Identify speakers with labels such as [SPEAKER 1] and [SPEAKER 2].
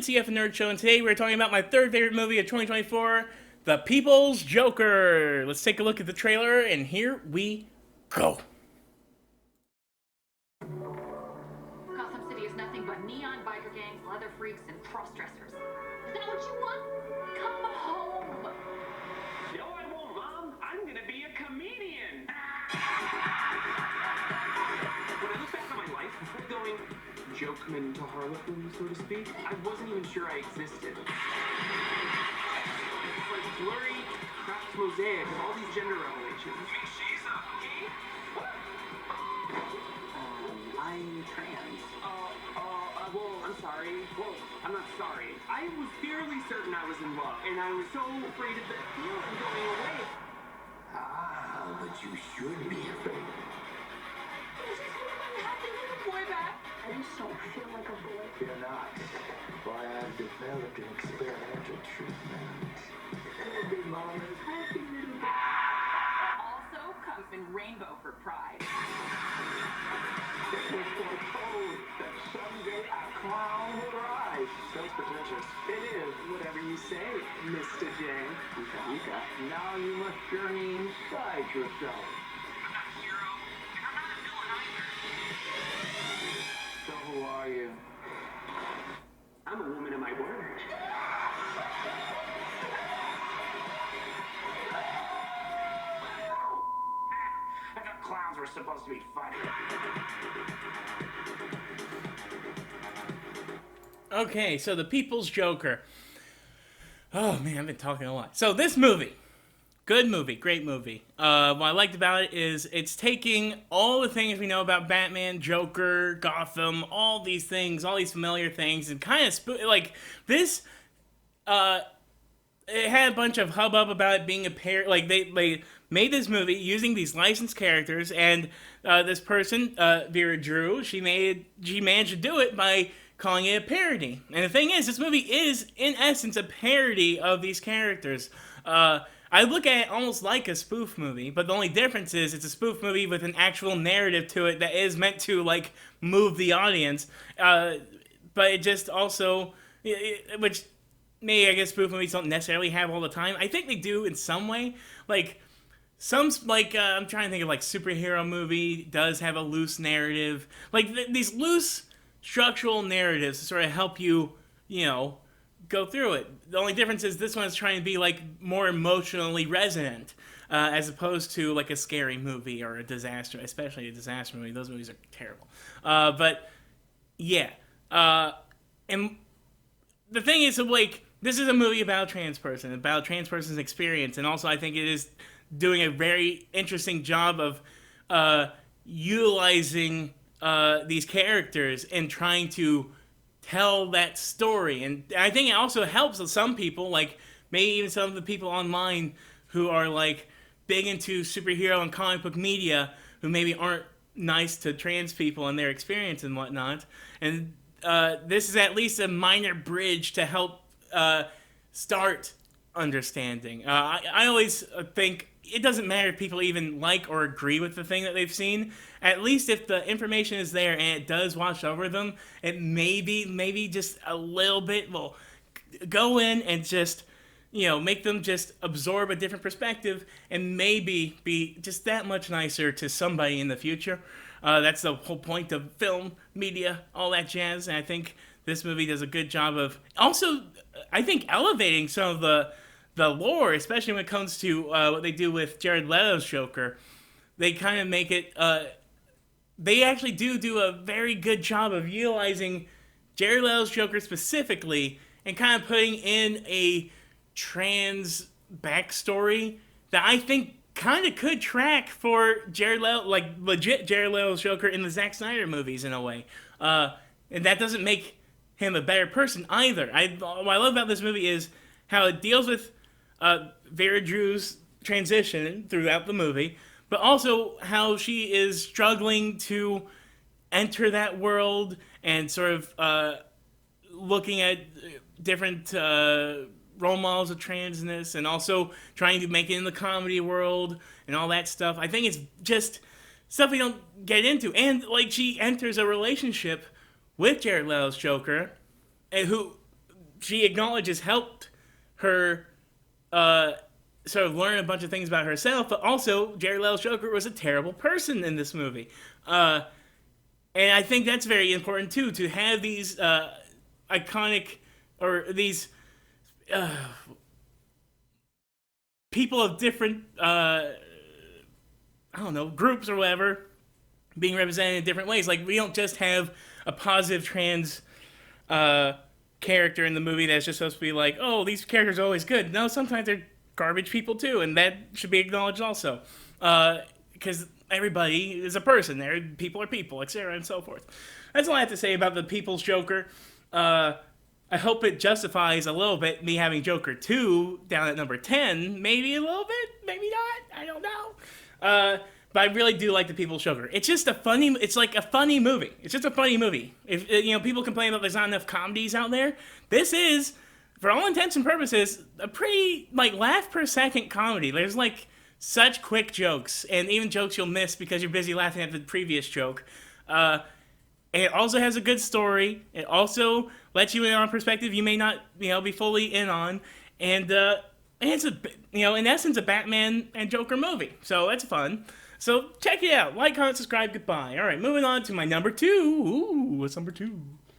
[SPEAKER 1] It's the F Nerd Show, and today we're talking about my third favorite movie of 2024, The People's Joker. Let's take a look at the trailer, and here we go.
[SPEAKER 2] Gotham City is nothing but neon biker gangs, leather freaks, and cross-dressers. Is that what you want? Come home!
[SPEAKER 3] No, I won't, Mom. I'm gonna be a comedian. When I look back on my life, before going jokeman to harlequin, so to speak, I wasn't even sure I existed. It's like blurry, cracked mosaic of all these gender revelations. You mean she's gay? I'm trans. Well, I'm sorry. Well, I'm not sorry. I was fairly certain I was in love, and I was so afraid of that feeling going away.
[SPEAKER 4] Ah, but you should be afraid.
[SPEAKER 2] I just don't feel like a boy.
[SPEAKER 4] You're not. Why, I've developed an experimental treatment. It'll be Mama's happy little boy.
[SPEAKER 2] Also comes in rainbow for pride.
[SPEAKER 4] It was foretold that someday a clown would rise. Sounds pretentious.
[SPEAKER 3] It is, whatever you say, Mr. J.
[SPEAKER 4] Ika. Now you must journey inside yourself.
[SPEAKER 3] I'm not a hero, and I'm not a villain either.
[SPEAKER 4] So who are you?
[SPEAKER 3] I'm a woman of my word. I thought clowns were supposed to be funny.
[SPEAKER 1] Okay, so The People's Joker. Oh man, I've been talking a lot. So this movie, good movie, great movie. What I liked about it is it's taking all the things we know about Batman, Joker, Gotham, all these things, all these familiar things, and kind of like this. It had a bunch of hubbub about it being a pair. Like they made this movie using these licensed characters, and this person, Vera Drew, she managed to do it by calling it a parody. And the thing is, this movie is in essence a parody of these characters. I look at it almost like a spoof movie, but the only difference is it's a spoof movie with an actual narrative to it that is meant to like move the audience. But it just also, which maybe I guess spoof movies don't necessarily have all the time. I think they do in some way. Like I'm trying to think of like superhero movie does have a loose narrative. Like these loose structural narratives to sort of help you, go through it. The only difference is this one is trying to be like more emotionally resonant, as opposed to like a scary movie or a disaster, especially a disaster movie. Those movies are terrible. But yeah, and the thing is, like, this is a movie about a trans person, about a trans person's experience, and also I think it is doing a very interesting job of utilizing these characters and trying to tell that story. And I think it also helps with some people, like maybe even some of the people online who are like big into superhero and comic book media, who maybe aren't nice to trans people and their experience and whatnot. And this is at least a minor bridge to help start understanding. I always think it doesn't matter if people even like or agree with the thing that they've seen. At least if the information is there and it does wash over them, it maybe just a little bit will go in and just, make them just absorb a different perspective and maybe be just that much nicer to somebody in the future. That's the whole point of film, media, all that jazz. And I think this movie does a good job of also, I think, elevating some of the lore, especially when it comes to what they do with Jared Leto's Joker. They kind of make it, they actually do a very good job of utilizing Jared Leto's Joker specifically and kind of putting in a trans backstory that I think kind of could track for Jared Leto, like legit Jared Leto's Joker in the Zack Snyder movies in a way. And that doesn't make him a better person either. What I love about this movie is how it deals with Vera Drew's transition throughout the movie, but also how she is struggling to enter that world and sort of looking at different role models of transness and also trying to make it in the comedy world and all that stuff. I think it's just stuff we don't get into. And like she enters a relationship with Jared Leto's Joker, who she acknowledges helped her sort of learn a bunch of things about herself, but also Jared Leto's Joker was a terrible person in this movie. And I think that's very important too, to have these iconic, or these people of different I don't know, groups or whatever, being represented in different ways. Like, we don't just have a positive trans character in the movie that's just supposed to be like, oh, these characters are always good. No, sometimes they're garbage people too, and that should be acknowledged also. Because everybody is a person. People are people, etc., and so forth. That's all I have to say about the People's Joker. I hope it justifies a little bit me having Joker 2 down at number 10. Maybe a little bit, maybe not. I don't know. But I really do like the People's Joker. It's just a funny. It's like a funny movie. It's just a funny movie. If people complain that there's not enough comedies out there, this is, for all intents and purposes, a pretty laugh per second comedy. There's such quick jokes, and even jokes you'll miss because you're busy laughing at the previous joke. And it also has a good story. It also lets you in on a perspective you may not, be fully in on. And it's in essence, a Batman and Joker movie. So that's fun. So check it out. Like, comment, subscribe, goodbye. All right, moving on to my number 2. Ooh, what's number 2?